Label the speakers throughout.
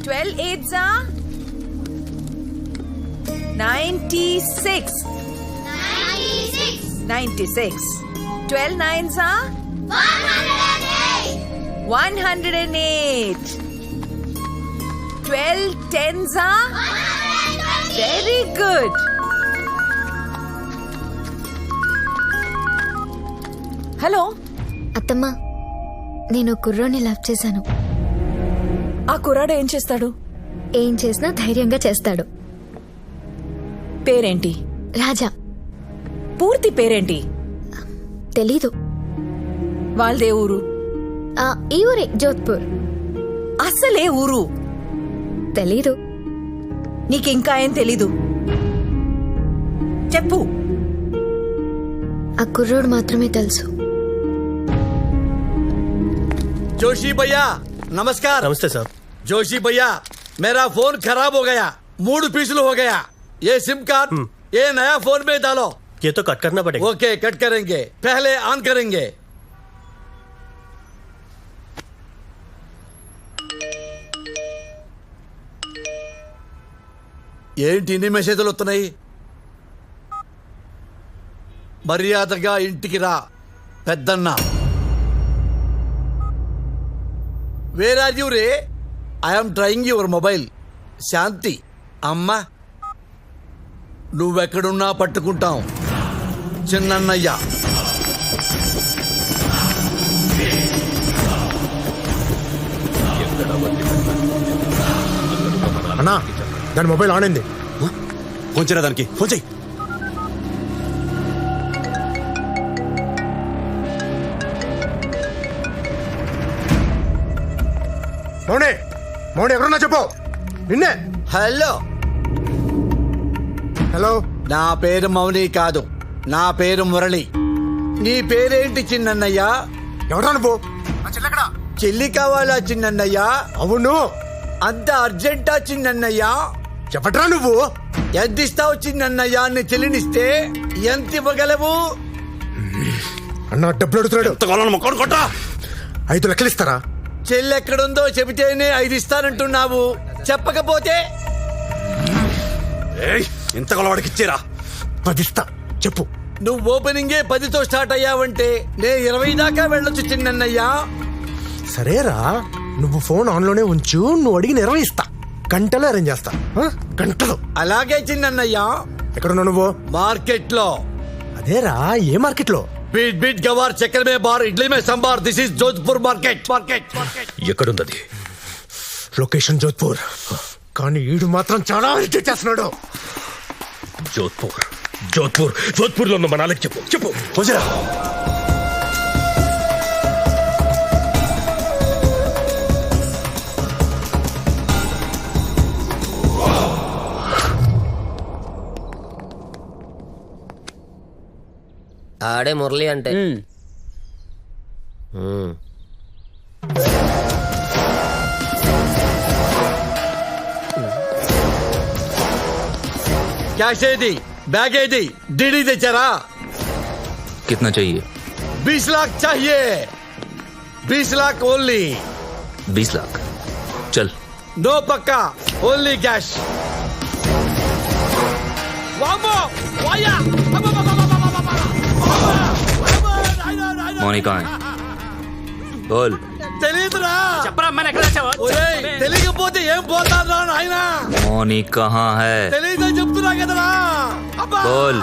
Speaker 1: 12 8s are 96. 96. 12 9s are 108. 12 10s are very good. Hello
Speaker 2: అత్తమ్మ, నేను కుర్రోని love చేశాను.
Speaker 1: ఆ కుర్రాడు ఏం చేస్తాడు?
Speaker 2: ఏం చేసినా ధైర్యంగా చేస్తాడు.
Speaker 1: పేరేంటి?
Speaker 2: రాజా.
Speaker 1: పూర్తి పేరేంటి?
Speaker 2: తెలీదు.
Speaker 1: వాళ్ళదే ఊరు?
Speaker 2: ఈ ఊరే, జోధ్పూర్.
Speaker 1: అసలే ఊరు
Speaker 2: తెలీదు.
Speaker 1: నీకింకా ఏం తెలీదు? చెప్పు.
Speaker 2: ఆ కుర్రోడు మాత్రమే తెలుసు.
Speaker 3: जोशी भैया नमस्कार।
Speaker 4: नमस्ते साहब।
Speaker 3: जोशी भैया मेरा फोन खराब हो गया, मूड पीसल हो गया। ये सिम कार्ड ये नया फोन में डालो।
Speaker 4: ये तो कट करना पड़ेगा।
Speaker 3: ओके कट करेंगे, पहले ऑन करेंगे। ఏంటి ఇన్ని మెసేజ్లు వస్తున్నాయి? మర్యాదగా ఇంటికి రా పెద్దన్న. వేర్ ఆర్ యూ రే? I'm trying your mobile. Shanti అమ్మ, నువ్వెక్కడున్నా పట్టుకుంటాం. చిన్నన్నయ్య.
Speaker 5: అన్నా, దాని మొబైల్ ఆన్ అయింది.
Speaker 6: ఫోన్ చేయరా దానికి, ఫోన్ చేయి.
Speaker 5: మౌనే, మౌనే ఎక్కడున్నా చెప్పు. నిన్నే.
Speaker 3: హలో.
Speaker 5: హలో.
Speaker 3: నా పేరు మౌని కాదు, నా పేరు మురళి. నీ పేరేంటి చిన్నన్నయ్య?
Speaker 5: ఎవరా నువ్వు? చెల్లెక్కడా?
Speaker 3: చెల్లి కావాలా చిన్నన్నయ్య?
Speaker 5: అవును.
Speaker 3: అంత అర్జెంటా చిన్నన్నయ్య?
Speaker 5: చెప్పట్రా నువ్వు.
Speaker 3: ఎంత ఇస్తావు చిన్నన్నయ్య? నీ చెల్లినిస్తే ఎంత ఇవ్వగలవు?
Speaker 5: అన్న డబ్బులు అడుగుతున్నాడు.
Speaker 6: ఎంత కావాలని మొక్కడు కొట్టా.
Speaker 5: 5 లక్షలు ఇస్తారా?
Speaker 3: చెల్లి ఎక్కడుందో చెబితేనే 5 ఇస్తానంటున్నావు, చెప్పకపోతే?
Speaker 6: ఎంత కావాలవాడికి ఇచ్చేరా.
Speaker 5: 10 ఇస్తా, చెప్పు.
Speaker 3: నువ్వు ఓపెనింగే 10తో స్టార్ట్ అయ్యావంటే నే 20 దాకా వెళ్ళొచ్చు చిన్నన్నయ్య.
Speaker 5: సరేరా, నువ్వు ఫోన్ ఆన్ లోనే ఉంచు. నువ్వు అడిగిన 20 ఇస్తా. గంటలో అరేంజ్ చేస్తా. గంటలో.
Speaker 3: అలాగే చిన్నన్నయ్య.
Speaker 5: ఎక్కడున్నావు నువ్వు?
Speaker 3: మార్కెట్ లో.
Speaker 5: అదేరా, ఏ మార్కెట్ లో?
Speaker 3: बीट बीट गवार चक्कर में बार इडली में संभार। This is Jodhpur market. Market
Speaker 6: ఎక్కడుంది?
Speaker 5: లొకేషన్ జోధ్పూర్. కానీ ఈడు మాత్రం చాలా ఇరిటేట్ చేస్తున్నాడు.
Speaker 6: జోధ్పూర్, జోధ్పూర్, జోధ్పూర్ లో ఉన్న మనాలకి చెప్పు, చెప్పు. ఫోన్ చేయరా.
Speaker 7: ఆడే మురళి అంటే.
Speaker 3: कैश दी, बैग दी, डीडी दे चरा।
Speaker 8: कितना चाहिए?
Speaker 3: 20 लाख चाहिए। 20 लाख ओनली।
Speaker 8: 20 लाख चल।
Speaker 3: नो पक्का, ओनली कैश।
Speaker 8: मौनी कहाँ है? बोल।
Speaker 3: తెలీదురా.
Speaker 7: చెప్పరా అమ్మాయి ఎక్కడ వచ్చావా?
Speaker 3: ఒరేయ్, తెలియకపోతే ఏం పోతారా నాయనా?
Speaker 8: मौनी कहाँ है?
Speaker 3: తెలీదని చెప్తున్నా కదరా. అబ్బా.
Speaker 8: बोल।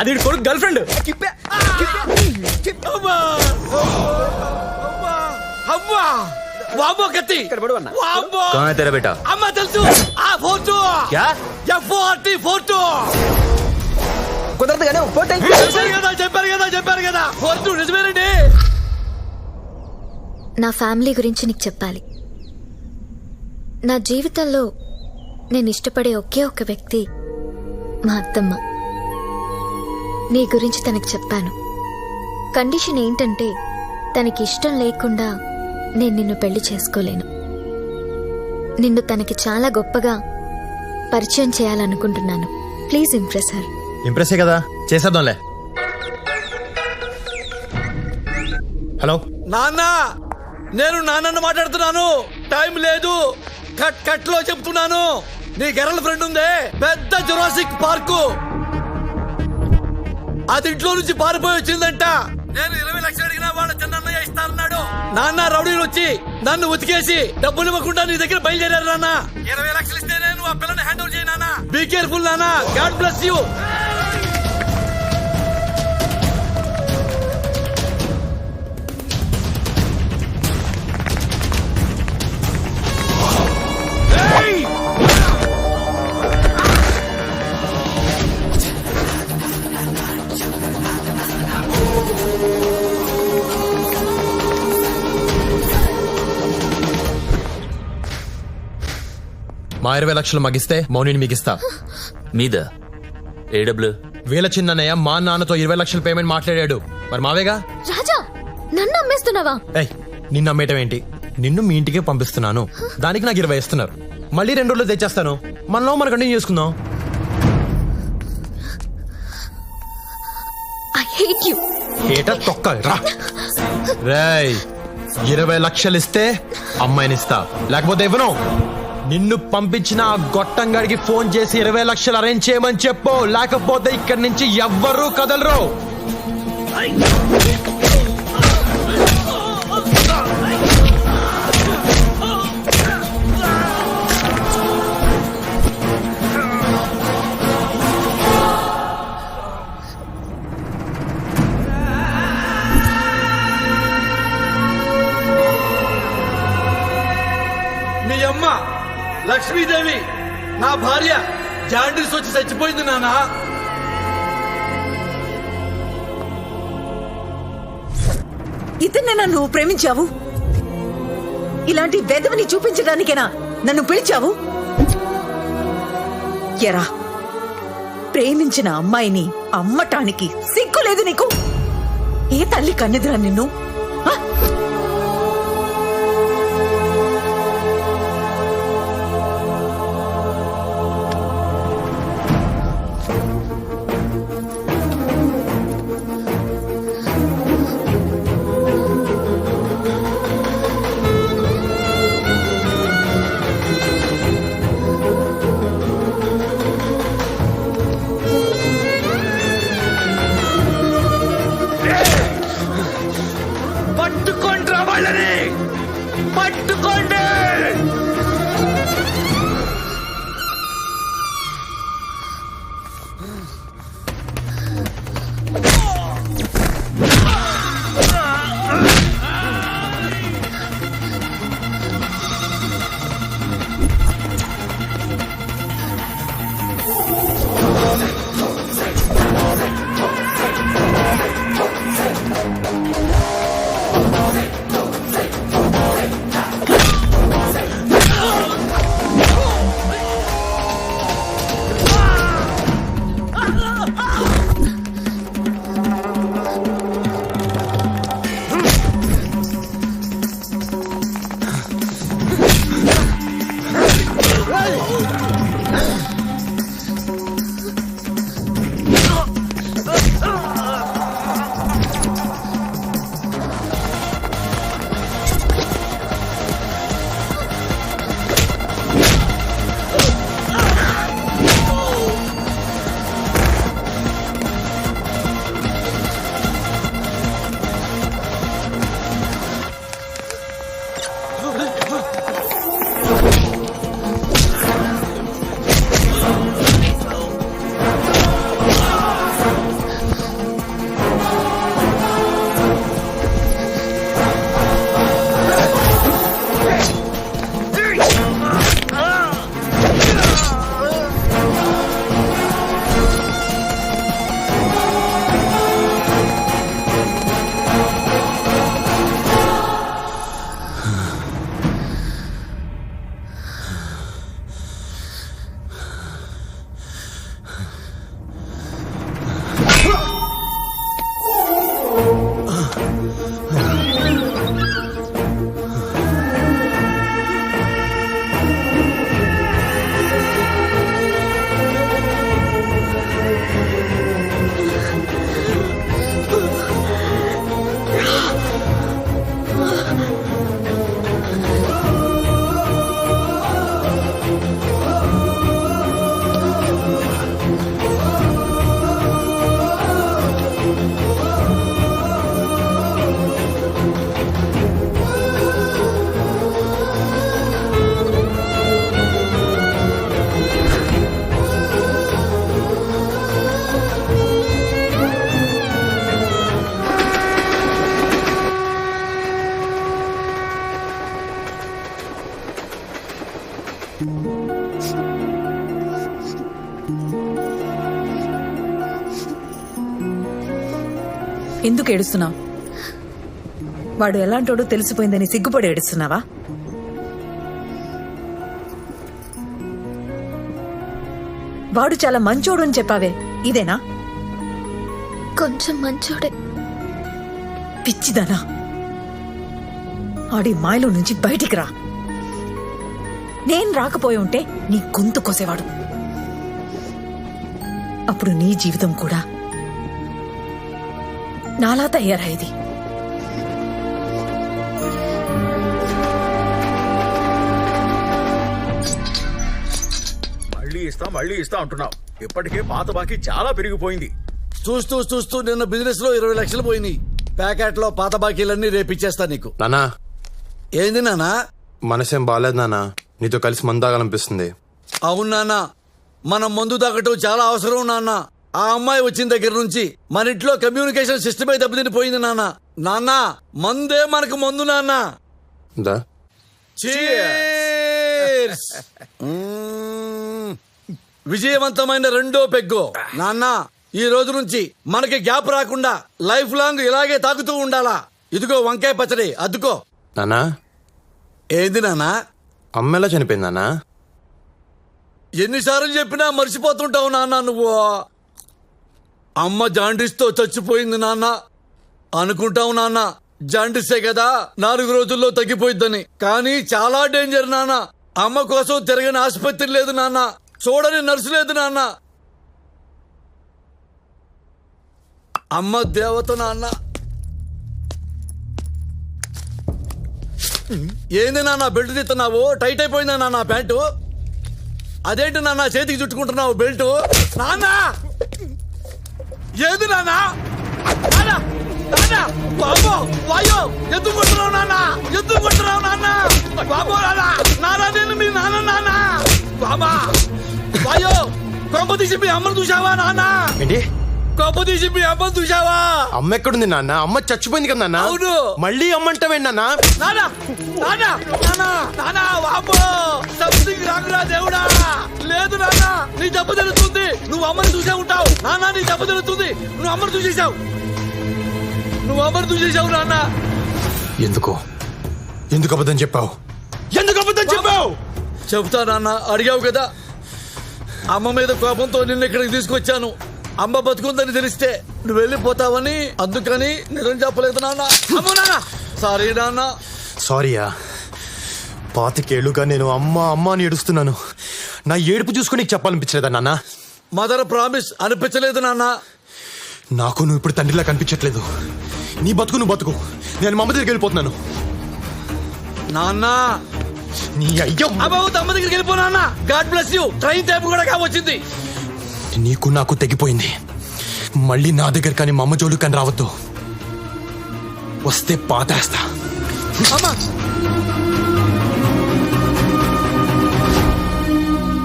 Speaker 7: అది కొడుకు గర్ల్ ఫ్రెండ్.
Speaker 3: అమ్మా. అమ్మా. వామ్మో కత్తి. వామ్మో.
Speaker 8: कहाँ है तेरा बेटा?
Speaker 3: అమ్మ తెలుసు. ఆ ఫోటో.
Speaker 8: क्या?
Speaker 3: FORT photo.
Speaker 7: కుదరదు కానీ ఫోటో
Speaker 3: చెప్పారు కదా ఫోటో నిజమేనండి.
Speaker 2: నా ఫ్యామిలీ గురించి నీకు చెప్పాలి. నా జీవితంలో నేను ఇష్టపడే ఒకే ఒక వ్యక్తి మా అత్తమ్మ. నీ గురించి తనకి చెప్పాను. కండిషన్ ఏంటంటే, తనకి ఇష్టం లేకుండా నేను నిన్ను పెళ్లి చేసుకోలేను. నిన్ను తనకి చాలా గొప్పగా పరిచయం చేయాలనుకుంటున్నాను. Please impress her.
Speaker 4: ఇంప్రెసే కదా, చేసేద్దాంలే. హలో
Speaker 3: నాన్న, నేను నాన్నను మాట్లాడుతున్నాను. టైం లేదు. కట్ కట్ లో చెప్తున్నాను. నీ గర్ల్ ఫ్రెండ్ ఉందే పెద్ద జురాసిక్ పార్కు, అది ఇంట్లో నుంచి పారిపోయి వచ్చిందంట. నేను 20 లక్షలు అడిగినా వాళ్ళ చిన్నయ్య ఇస్తానన్నాడు. నాన్న రౌడీలు వచ్చి నన్ను ఉతికేసి డబ్బులు ఇవ్వకుండా నీ దగ్గర బయలుదేరారు నాన్న. 20 లక్షలు ఇస్తేనే నువ్వు ఆ పిల్లని హ్యాండ్ ఓవర్ చేయి నాన్న. బీ కేర్ఫుల్ నాన్న. God bless you.
Speaker 4: మా 20 లక్షలు మగిస్తే మౌనిని మిగిస్తా.
Speaker 8: మీద ఏ డబ్బులు?
Speaker 4: వీళ్ళ చిన్నయ్య మా నాన్నతో 20 లక్షల పేమెంట్ మాట్లాడాడు. మరి మావేగా.
Speaker 2: రాజా, నన్ను అమ్మేస్తున్నావా?
Speaker 4: ఏయ్, నిన్ను అమ్మేయటం ఏంటి? నిన్ను మీ ఇంటికే పంపిస్తున్నాను. దానికి నాకు 20 ఇస్తున్నారు. మళ్ళీ 2 రోజులు తెచ్చేస్తాను. మనలో మనం కంటిన్యూ చేసుకుందాం.
Speaker 2: I hate you.
Speaker 4: ఏటా తొక్క రా. రేయ్, 20 లక్షలు ఇస్తే అమ్మాయినిస్తా, లేకపోతే ఇవ్వను. నిన్ను పంపించిన ఆ గొట్టంగాడికి ఫోన్ చేసి 20 లక్షలు అరేంజ్ చేయమని చెప్పు, లేకపోతే ఇక్కడి నుంచి ఎవ్వరూ కదలరు.
Speaker 3: మీ అమ్మ లక్ష్మీదేవి నా భార్య జాండీస్ వచ్చి చచ్చిపోయింది నాన్న.
Speaker 1: ఇతన్నేనా నువ్వు ప్రేమించావు? ఇలాంటి వెధవని చూపించడానికేనా నన్ను పిలిచావు? ఎరా, ప్రేమించిన అమ్మాయిని అమ్మటానికి సిగ్గు లేదు నీకు? ఏ తల్లి కన్నెదురా నిన్ను? ఆ?
Speaker 3: పట్టుకో
Speaker 1: ఎందుకు ఏడుస్తున్నావు? వాడు ఎలాంటోడో తెలిసిపోయిందని సిగ్గుపడి ఏడుస్తున్నావా? వాడు చాలా మంచోడు అని చెప్పావే, ఇదేనా?
Speaker 2: కొంచెం మంచోడే.
Speaker 1: పిచ్చిదనా, ఆడి మాయలో నుంచి బయటికి రా. నేను రాకపోయి ఉంటే నీ గొంతు కోసేవాడు. అప్పుడు నీ జీవితం కూడా నాలా తయారయ్యేది.
Speaker 6: మళ్ళీ ఇస్తా అంటున్నావు. ఇప్పటికే పాత బాకీ చాలా పెరిగిపోయింది.
Speaker 3: చూస్తూ చూస్తూ నిన్న బిజినెస్ లో 20 లక్షలు పోయినాయి. ప్యాకెట్ లో పాత బాకీలన్నీ రేపిచ్చేస్తా నీకు.
Speaker 4: నానా,
Speaker 3: ఏంది నానా?
Speaker 4: మనసేం బాగాలేదు నానా, నీతో కలిసి మందాగాలనిపిస్తుంది.
Speaker 3: అవును నాన్న, మనం మందు తాగటం చాలా అవసరం నాన్న. ఆ అమ్మాయి వచ్చిన దగ్గర నుంచి మన ఇంట్లో కమ్యూనికేషన్ సిస్టమే దెబ్బతినిపోయింది నాన్న. నాన్న, మందే మనకు మందు నాన్న.
Speaker 4: దా
Speaker 3: Cheers! విజయవంతమైన రెండో పెగ్గు. నాన్న, ఈ రోజు నుంచి మనకి గ్యాప్ రాకుండా లైఫ్ లాంగ్ ఇలాగే తాగుతూ ఉండాలా. ఇదిగో వంకాయ పచ్చడి, అద్దుకో.
Speaker 4: నానా,
Speaker 3: ఏంది నాన్న?
Speaker 4: అమ్మ ఎలా చనిపోయింది నానా?
Speaker 3: ఎన్నిసార్లు చెప్పినా మర్చిపోతుంటావు నాన్న నువ్వు. అమ్మ జాండీస్తో చచ్చిపోయింది నాన్న. అనుకుంటావు నాన్న జాండీసే కదా 4 రోజుల్లో తగ్గిపోయిద్దని. కానీ చాలా డేంజర్ నాన్న. అమ్మ కోసం తిరగని ఆసుపత్రి లేదు నాన్న, చూడని నర్సు లేదు నాన్న. అమ్మ దేవత నాన్న. ఏంది నాన్న బెల్ట్ తీస్తున్నావు? టైట్ అయిపోయిందా నాన్న ప్యాంటు? అదేంటి నాన్న చేతికి చుట్టుకుంటున్నావు బెల్ట్? నాన్న, ఏది నాన్న? నాన్న, నాన్న, బాబో, వాయో, ఎందుకు కొట్టున్నావు నాన్న? ఎందుకు కొట్టున్నావు నాన్న? బాబో నాన్న, నాన్న నేను మీ నాన్న నాన్న. బాబా, వాయో, కొంప తీసి మీ అమ్మను చూసావా నాన్న?
Speaker 4: ఏంటి?
Speaker 3: కొంప తీసి మీ అమ్మను చూసావా?
Speaker 4: అమ్మ ఎక్కడుంది నాన్న? అమ్మ చచ్చిపోయింది కదా నాన్న.
Speaker 3: అవును.
Speaker 4: మళ్ళీ అమ్మంటావేంటి నాన్న?
Speaker 3: నాన్న, నాన్న, నాన్న, నాన్న, బాబో, సంథింగ్ రాంగ్ రా దేవుడా. లేదు నాన్న, నీ దెబ్బ తెలుస్తుంది. నువ్వు అమ్మని చూసే ఉంటావు నాన్న. నీ దెబ్బ తెలుస్తుంది. నువ్వు అమ్మని చూసేసావు. నువ్వు అమ్మని చూసేసావు నాన్న.
Speaker 4: ఎందుకు అబద్ధం చెప్పావు? ఎందుకు అబద్ధం చెప్పావు?
Speaker 3: చెబుతా నాన్న, అడిగావు కదా. అమ్మ మీద కోపంతో నిన్ను ఇక్కడికి తీసుకొచ్చాను. అమ్మ బతుకుందని తెలిస్తే నువ్వు వెళ్ళిపోతావని, అందుకని నిజం చెప్పలేదు నాన్న. అమ్మో నాన్న, సారీ నాన్న.
Speaker 4: సారీయా? 25 ఏళ్లుగా నేను అమ్మ అమ్మ అని ఏడుస్తున్నాను. నా ఏడుపు చూసుకుని నీకు చెప్పాలనిపించలేదా నాన్న?
Speaker 3: మదర్ ప్రామిస్ అనిపించలేదు నాన్న.
Speaker 4: నాకు నువ్వు ఇప్పుడు తండ్రిలా కనిపించట్లేదు. నీ బతుకు నువ్వు బతుకు, నేను మా అమ్మ దగ్గరికి వెళ్ళిపోతున్నాను.
Speaker 3: నాన్న,
Speaker 4: నీ అయ్యో,
Speaker 3: అమ్మ అమ్మ దగ్గరికి వెళ్ళిపో నాన్న. God bless you. Train time కూడా కావచ్చింది.
Speaker 4: నీకు నాకు తెగిపోయింది. మళ్ళీ నా దగ్గర కానీ మా అమ్మ జోలు కానీ రావద్దు. వస్తే పాతేస్తా.
Speaker 3: అమ్మా,